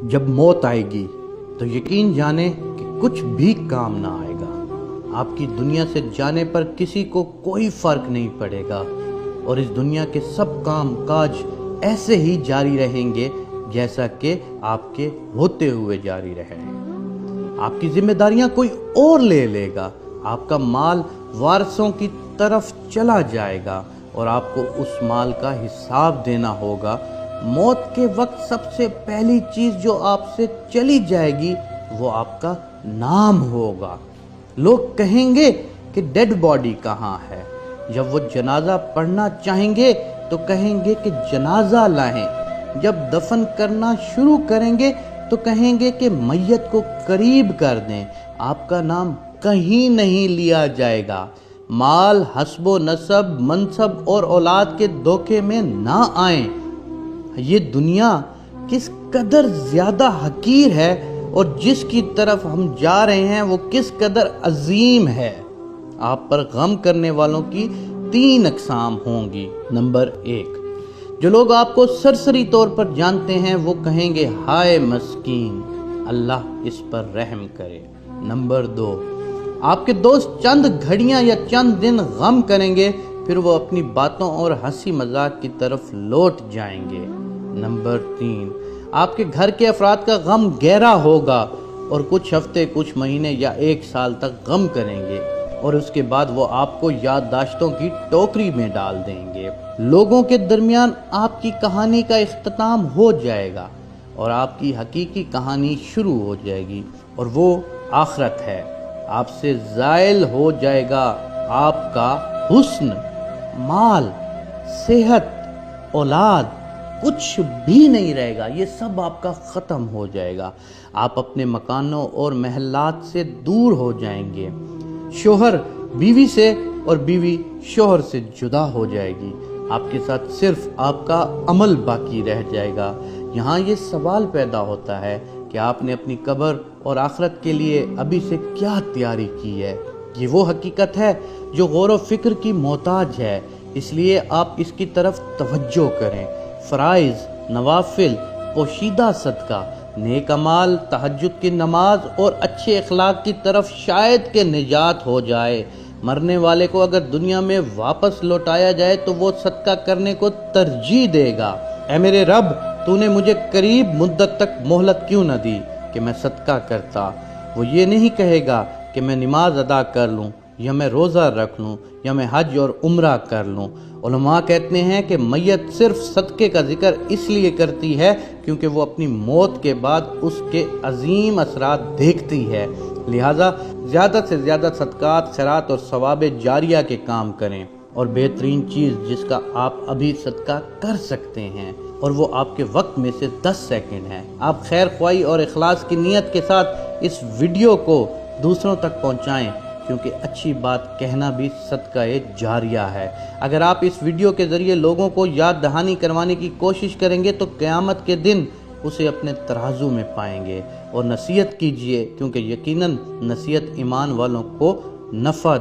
جب موت آئے گی تو یقین جانے کہ کچھ بھی کام نہ آئے گا۔ آپ کی دنیا سے جانے پر کسی کو کوئی فرق نہیں پڑے گا اور اس دنیا کے سب کام کاج ایسے ہی جاری رہیں گے جیسا کہ آپ کے ہوتے ہوئے جاری رہے۔ آپ کی ذمہ داریاں کوئی اور لے لے گا، آپ کا مال وارثوں کی طرف چلا جائے گا اور آپ کو اس مال کا حساب دینا ہوگا۔ موت کے وقت سب سے پہلی چیز جو آپ سے چلی جائے گی وہ آپ کا نام ہوگا۔ لوگ کہیں گے کہ ڈیڈ باڈی کہاں ہے؟ جب وہ جنازہ پڑھنا چاہیں گے تو کہیں گے کہ جنازہ لائیں۔ جب دفن کرنا شروع کریں گے تو کہیں گے کہ میت کو قریب کر دیں۔ آپ کا نام کہیں نہیں لیا جائے گا۔ مال، حسب و نسب، منصب اور اولاد کے دھوکے میں نہ آئیں۔ یہ دنیا کس قدر زیادہ حقیر ہے اور جس کی طرف ہم جا رہے ہیں وہ کس قدر عظیم ہے۔ آپ پر غم کرنے والوں کی 3 اقسام ہوں گی۔ نمبر 1، جو لوگ آپ کو سرسری طور پر جانتے ہیں وہ کہیں گے ہائے مسکین، اللہ اس پر رحم کرے۔ نمبر 2، آپ کے دوست چند گھڑیاں یا چند دن غم کریں گے، پھر وہ اپنی باتوں اور ہنسی مذاق کی طرف لوٹ جائیں گے۔ نمبر 3، آپ کے گھر کے افراد کا غم گہرا ہوگا اور کچھ ہفتے، کچھ مہینے یا 1 سال تک غم کریں گے اور اس کے بعد وہ آپ کو یادداشتوں کی ٹوکری میں ڈال دیں گے۔ لوگوں کے درمیان آپ کی کہانی کا اختتام ہو جائے گا اور آپ کی حقیقی کہانی شروع ہو جائے گی اور وہ آخرت ہے۔ آپ سے زائل ہو جائے گا آپ کا حسن، مال، صحت، اولاد، کچھ بھی نہیں رہے گا۔ یہ سب آپ کا ختم ہو جائے گا۔ آپ اپنے مکانوں اور محلات سے دور ہو جائیں گے۔ شوہر بیوی سے اور بیوی شوہر سے جدا ہو جائے گی۔ آپ کے ساتھ صرف آپ کا عمل باقی رہ جائے گا۔ یہاں یہ سوال پیدا ہوتا ہے کہ آپ نے اپنی قبر اور آخرت کے لیے ابھی سے کیا تیاری کی ہے؟ یہ وہ حقیقت ہے جو غور و فکر کی محتاج ہے، اس لیے آپ اس کی طرف توجہ کریں۔ فرائض، نوافل، پوشیدہ صدقہ، نیک اعمال، تہجد کی نماز اور اچھے اخلاق کی طرف شاید کہ نجات ہو جائے۔ مرنے والے کو اگر دنیا میں واپس لوٹایا جائے تو وہ صدقہ کرنے کو ترجیح دے گا۔ اے میرے رب، تو نے مجھے قریب مدت تک مہلت کیوں نہ دی کہ میں صدقہ کرتا؟ وہ یہ نہیں کہے گا کہ میں نماز ادا کر لوں یا میں روزہ رکھ لوں یا میں حج اور عمرہ کر لوں۔ علماء کہتے ہیں کہ میت صرف صدقے کا ذکر اس لیے کرتی ہے کیونکہ وہ اپنی موت کے بعد اس کے عظیم اثرات دیکھتی ہے، لہٰذا زیادہ سے زیادہ صدقات، خیرات اور ثواب جاریہ کے کام کریں۔ اور بہترین چیز جس کا آپ ابھی صدقہ کر سکتے ہیں اور وہ آپ کے وقت میں سے 10 سیکنڈ ہے، آپ خیر خواہی اور اخلاص کی نیت کے ساتھ اس ویڈیو کو دوسروں تک پہنچائیں، کیونکہ اچھی بات کہنا بھی صدقہ جاریہ ہے۔ اگر آپ اس ویڈیو کے ذریعے لوگوں کو یاد دہانی کروانے کی کوشش کریں گے تو قیامت کے دن اسے اپنے ترازو میں پائیں گے۔ اور نصیحت کیجئے، کیونکہ یقیناً نصیحت ایمان والوں کو نفع